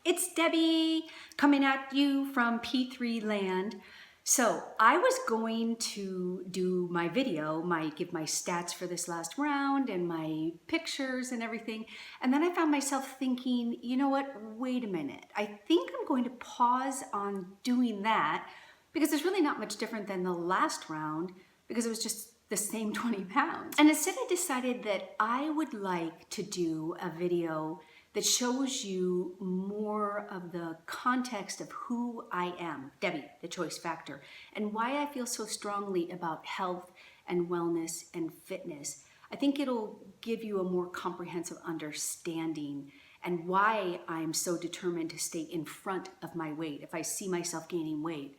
It's Debbie coming at you from P3 land. So I was going to do my video, give my stats for this last round and my pictures and everything. And then I found myself thinking, you know what, wait a minute. I think I'm going to pause on doing that because it's really not much different than the last round because it was just the same 20 pounds. And instead I decided that I would like to do a video that shows you more of the context of who I am, Debbie, the choice factor, and why I feel so strongly about health and wellness and fitness. I think it'll give you a more comprehensive understanding and why I'm so determined to stay in front of my weight. If I see myself gaining weight,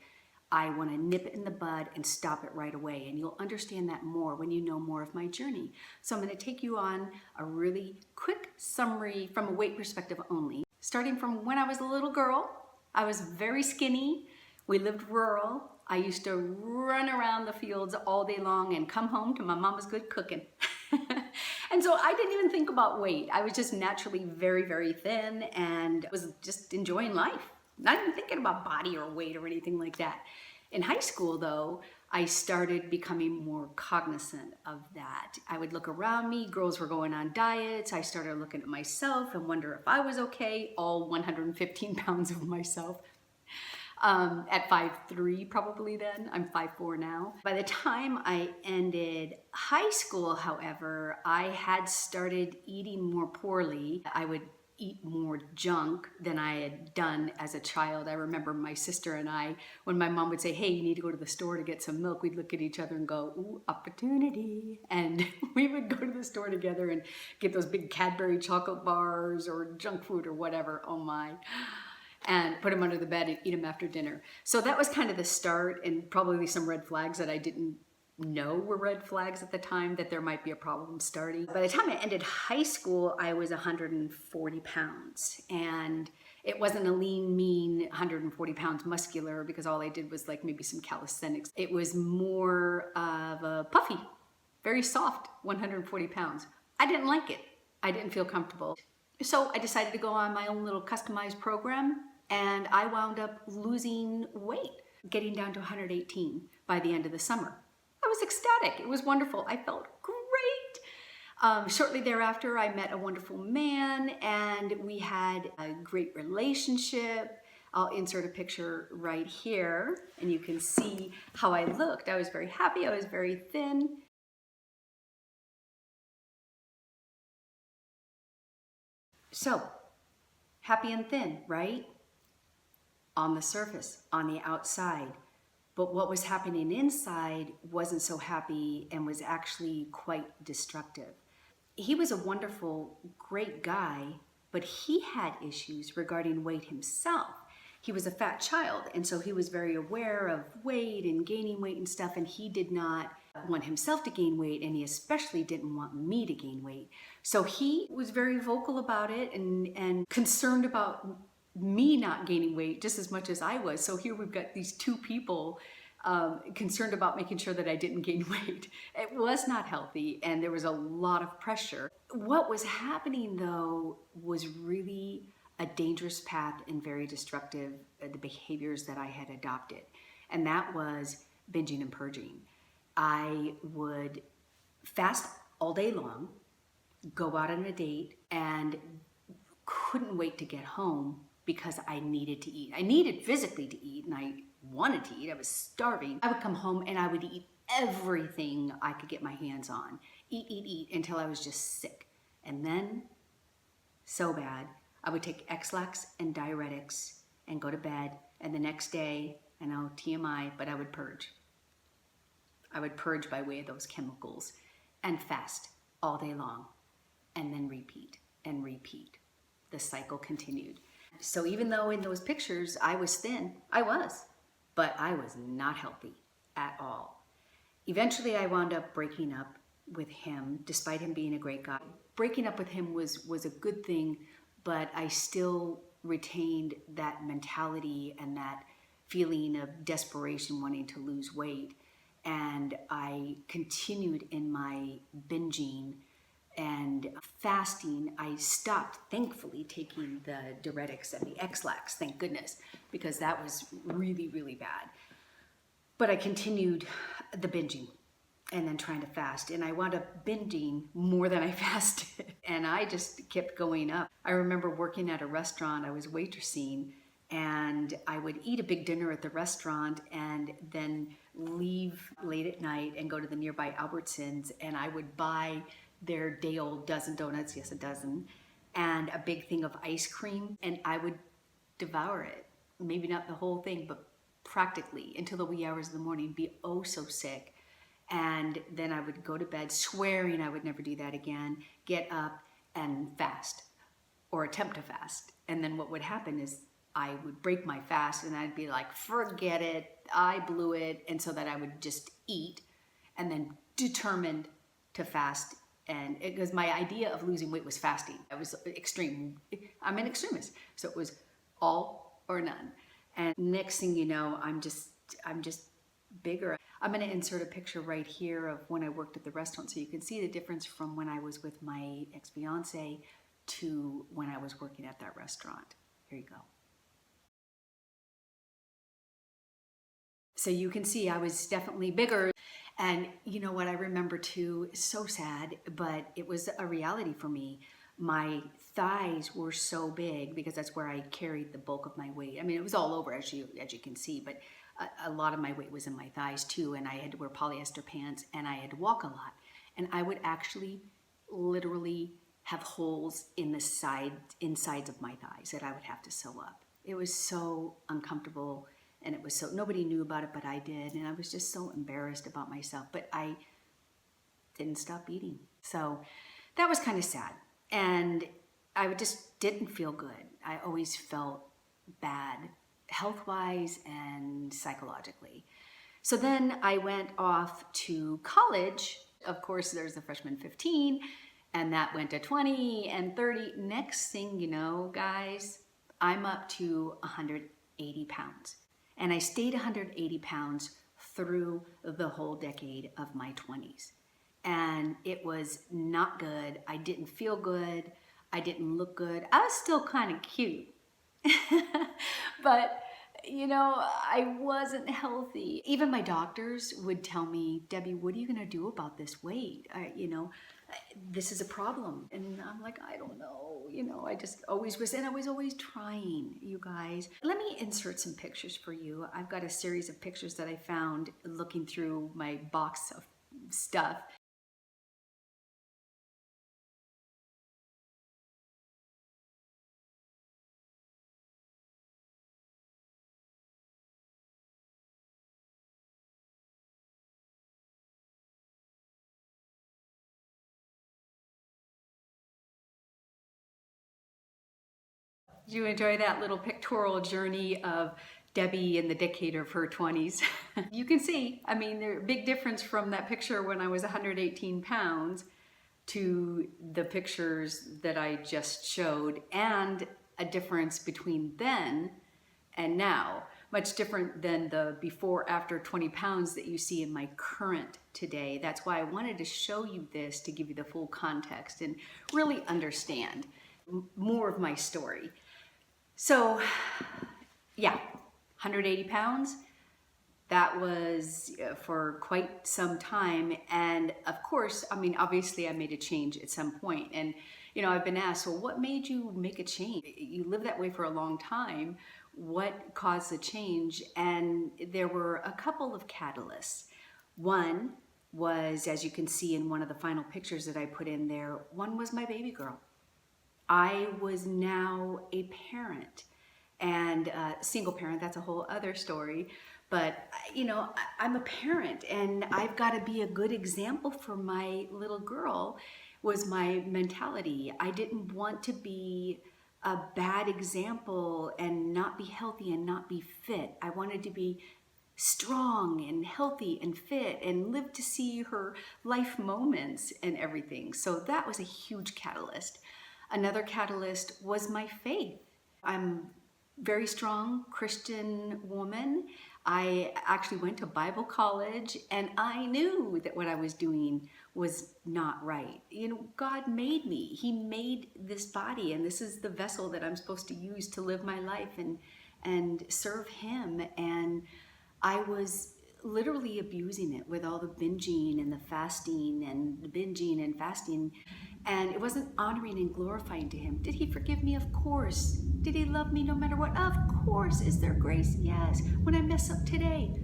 I want to nip it in the bud and stop it right away. And you'll understand that more when you know more of my journey. So I'm going to take you on a really quick summary from a weight perspective only. Starting from when I was a little girl, I was very skinny. We lived rural. I used to run around the fields all day long and come home to my mama's good cooking. And so I didn't even think about weight. I was just naturally very, very thin and was just enjoying life. Not even thinking about body or weight or anything like that. In high school, though, I started becoming more cognizant of that. I would look around me, girls were going on diets. I started looking at myself and wonder if I was okay, all 115 pounds of myself. At 5'3" probably then, I'm 5'4" now. By the time I ended high school, however, I had started eating more poorly. I would eat more junk than I had done as a child. I remember my sister and I, when my mom would say, hey, you need to go to the store to get some milk, we'd look at each other and go, ooh, opportunity. And we would go to the store together and get those big Cadbury chocolate bars or junk food or whatever, oh my, and put them under the bed and eat them after dinner. So that was kind of the start, and probably some red flags that I didn't know were red flags at the time, that there might be a problem starting. By the time I ended high school, I was 140 pounds, and it wasn't a lean, mean 140 pounds muscular because all I did was like maybe some calisthenics. It was more of a puffy, very soft 140 pounds. I didn't like it. I didn't feel comfortable. So I decided to go on my own little customized program, and I wound up losing weight, getting down to 118 by the end of the summer. I was ecstatic. It was wonderful. I felt great. Shortly thereafter, I met a wonderful man and we had a great relationship. I'll insert a picture right here and you can see how I looked. I was very happy. I was very thin. So, happy and thin, right? On the surface, on the outside. But what was happening inside wasn't so happy and was actually quite destructive. He was a wonderful, great guy, but he had issues regarding weight himself. He was a fat child, and so he was very aware of weight and gaining weight and stuff, and he did not want himself to gain weight, and he especially didn't want me to gain weight. So he was very vocal about it and concerned about me not gaining weight just as much as I was. So here we've got these two people concerned about making sure that I didn't gain weight. It was not healthy and there was a lot of pressure. What was happening though was really a dangerous path and very destructive, the behaviors that I had adopted. And that was binging and purging. I would fast all day long, go out on a date, and couldn't wait to get home because I needed to eat. I needed physically to eat and I wanted to eat. I was starving. I would come home and I would eat everything I could get my hands on. Eat until I was just sick. And then, so bad, I would take X-Lax and diuretics and go to bed. And the next day, I know TMI, but I would purge. I would purge by way of those chemicals and fast all day long and then repeat and repeat. The cycle continued. So even though in those pictures I was thin, I was, but I was not healthy at all. Eventually I wound up breaking up with him, despite him being a great guy. Breaking up with him was a good thing, but I still retained that mentality and that feeling of desperation wanting to lose weight. And I continued in my binging And fasting, I stopped, thankfully, taking the diuretics and the X-Lax, thank goodness, because that was really, really bad. But I continued the binging and then trying to fast. And I wound up binging more than I fasted. And I just kept going up. I remember working at a restaurant, I was waitressing, and I would eat a big dinner at the restaurant and then leave late at night and go to the nearby Albertsons, and I would buy their day old dozen donuts, yes, a dozen, and a big thing of ice cream, and I would devour it. Maybe not the whole thing, but practically until the wee hours of the morning, be oh so sick. And then I would go to bed swearing I would never do that again, get up and fast or attempt to fast. And then what would happen is I would break my fast and I'd be like, forget it, I blew it. And so that I would just eat and then determined to fast. And because my idea of losing weight was fasting. I was extreme. I'm an extremist. So it was all or none. And next thing you know, I'm just bigger. I'm going to insert a picture right here of when I worked at the restaurant so you can see the difference from when I was with my ex-fiance to when I was working at that restaurant. Here you go. So you can see I was definitely bigger. And you know what I remember too, so sad, but it was a reality for me. My thighs were so big because that's where I carried the bulk of my weight. I mean, it was all over as you can see, but a lot of my weight was in my thighs too, and I had to wear polyester pants and I had to walk a lot. And I would actually literally have holes in the insides of my thighs that I would have to sew up. It was so uncomfortable. And it was so, nobody knew about it, but I did. And I was just so embarrassed about myself, but I didn't stop eating. So that was kind of sad. And I just didn't feel good. I always felt bad, health-wise and psychologically. So then I went off to college. Of course, there's the freshman 15, and that went to 20 and 30. Next thing you know, guys, I'm up to 180 pounds. And I stayed 180 pounds through the whole decade of my 20s. And it was not good. I didn't feel good. I didn't look good. I was still kind of cute. But, you know, I wasn't healthy. Even my doctors would tell me, Debbie, what are you going to do about this weight? This is a problem. And I'm like, I don't know. You know, I just always was, and I was always trying, you guys. Let me insert some pictures for you. I've got a series of pictures that I found looking through my box of stuff. Did you enjoy that little pictorial journey of Debbie in the decade of her 20s? You can see, I mean, there's a big difference from that picture when I was 118 pounds to the pictures that I just showed, and a difference between then and now. Much different than the before after 20 pounds that you see in my current today. That's why I wanted to show you this to give you the full context and really understand more of my story. So yeah, 180 pounds. That was for quite some time. And of course, I mean, obviously I made a change at some point. And, you know, I've been asked, well, what made you make a change? You lived that way for a long time. What caused the change? And there were a couple of catalysts. One was, as you can see in one of the final pictures that I put in there, one was my baby girl. I was now a parent, and single parent, that's a whole other story. But, you know, I'm a parent and I've got to be a good example for my little girl, was my mentality. I didn't want to be a bad example and not be healthy and not be fit. I wanted to be strong and healthy and fit and live to see her life moments and everything. So that was a huge catalyst. Another catalyst was my faith. I'm a very strong Christian woman. I actually went to Bible college, and I knew that what I was doing was not right. You know, God made me. He made this body, and this is the vessel that I'm supposed to use to live my life and serve Him. And I was literally abusing it with all the binging and the fasting and the binging and fasting, and it wasn't honoring and glorifying to Him. Did He forgive me? Of course. Did He love me no matter what? Of course. Is there grace? Yes. When I mess up today,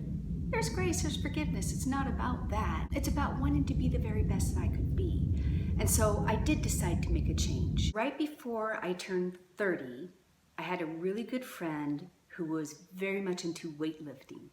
there's grace, there's forgiveness. It's not about that. It's about wanting to be the very best that I could be. And so I did decide to make a change. Right before I turned 30, I had a really good friend who was very much into weightlifting,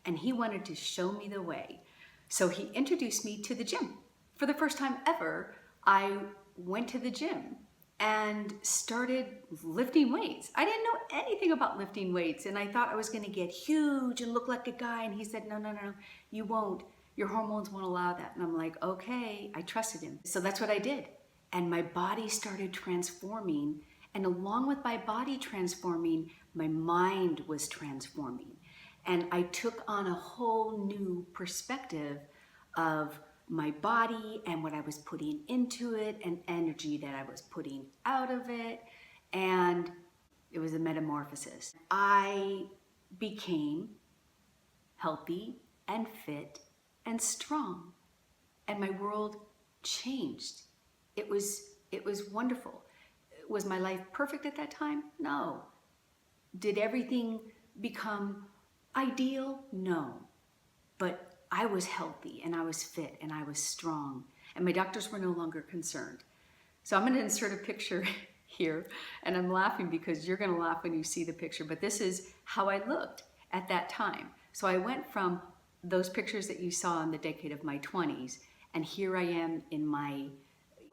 and he wanted to show me the way. So he introduced me to the gym. For the first time ever, I went to the gym and started lifting weights. I didn't know anything about lifting weights, and I thought I was gonna get huge and look like a guy, and he said, no, you won't. Your hormones won't allow that. And I'm like, okay, I trusted him. So that's what I did. And my body started transforming, and along with my body transforming, my mind was transforming. And I took on a whole new perspective of my body and what I was putting into it and energy that I was putting out of it. And it was a metamorphosis. I became healthy and fit and strong. And my world changed. It was wonderful. Was my life perfect at that time? No. Did everything become ideal? No. But I was healthy and I was fit and I was strong, and my doctors were no longer concerned. So I'm going to insert a picture here, and I'm laughing because you're going to laugh when you see the picture, but this is how I looked at that time. So I went from those pictures that you saw in the decade of my 20s, and here I am in my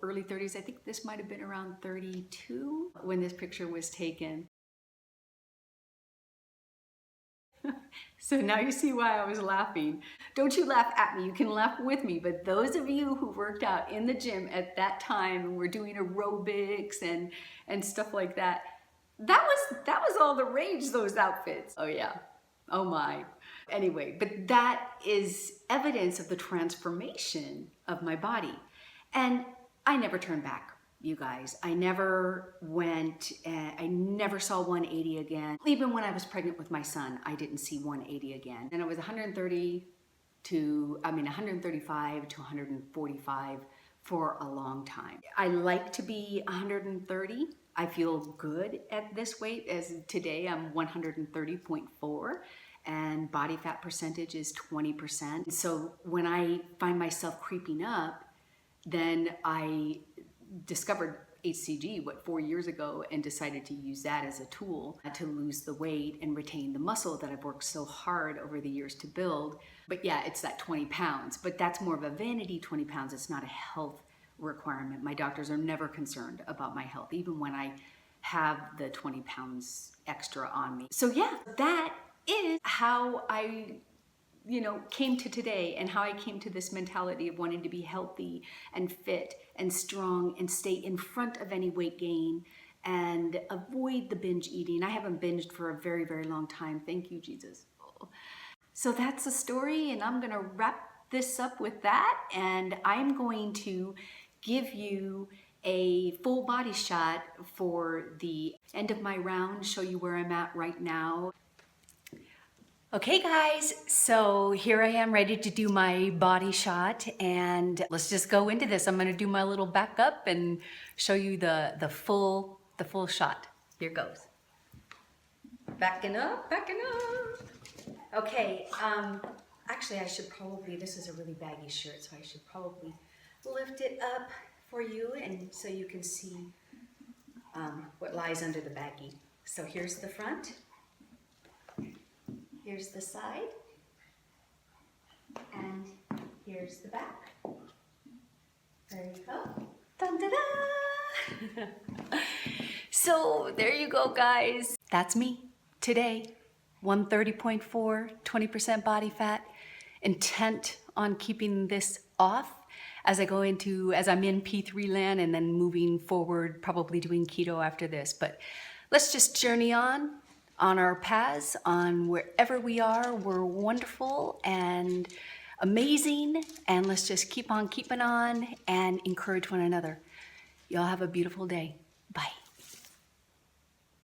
early 30s. I think this might have been around 32 when this picture was taken. So now you see why I was laughing. Don't you laugh at me, you can laugh with me, but those of you who worked out in the gym at that time and were doing aerobics and stuff like that, that was all the rage, those outfits. Oh yeah, oh my. Anyway, but that is evidence of the transformation of my body. And I never turned back. You guys, I never went, I never saw 180 again. Even when I was pregnant with my son, I didn't see 180 again. And it was 135 to 145 for a long time. I like to be 130. I feel good at this weight, as today I'm 130.4 and body fat percentage is 20%. So when I find myself creeping up, then I discovered HCG, 4 years ago, and decided to use that as a tool to lose the weight and retain the muscle that I've worked so hard over the years to build. But yeah, it's that 20 pounds, but that's more of a vanity 20 pounds. It's not a health requirement. My doctors are never concerned about my health, even when I have the 20 pounds extra on me. So yeah, that is how I came to today, and how I came to this mentality of wanting to be healthy and fit and strong and stay in front of any weight gain and avoid the binge eating. I haven't binged for a very, very long time. Thank you, Jesus. So that's the story, and I'm going to wrap this up with that, and I'm going to give you a full body shot for the end of my round, show you where I'm at right now. Okay guys, so here I am ready to do my body shot, and let's just go into this. I'm gonna do my little back up and show you the full shot. Here goes. Backing up, backing up. Okay, actually I should probably, this is a really baggy shirt, so I should probably lift it up for you and so you can see what lies under the baggy. So here's the front. Here's the side, and here's the back. There you go. Dun, da, da. So there you go, guys. That's me today. 130.4, 20% body fat. Intent on keeping this off as I'm in P3 land, and then moving forward, probably doing keto after this. But let's just journey on. on our paths, on wherever we are. We're wonderful and amazing, and let's just keep on keeping on and encourage one another. Y'all have a beautiful day.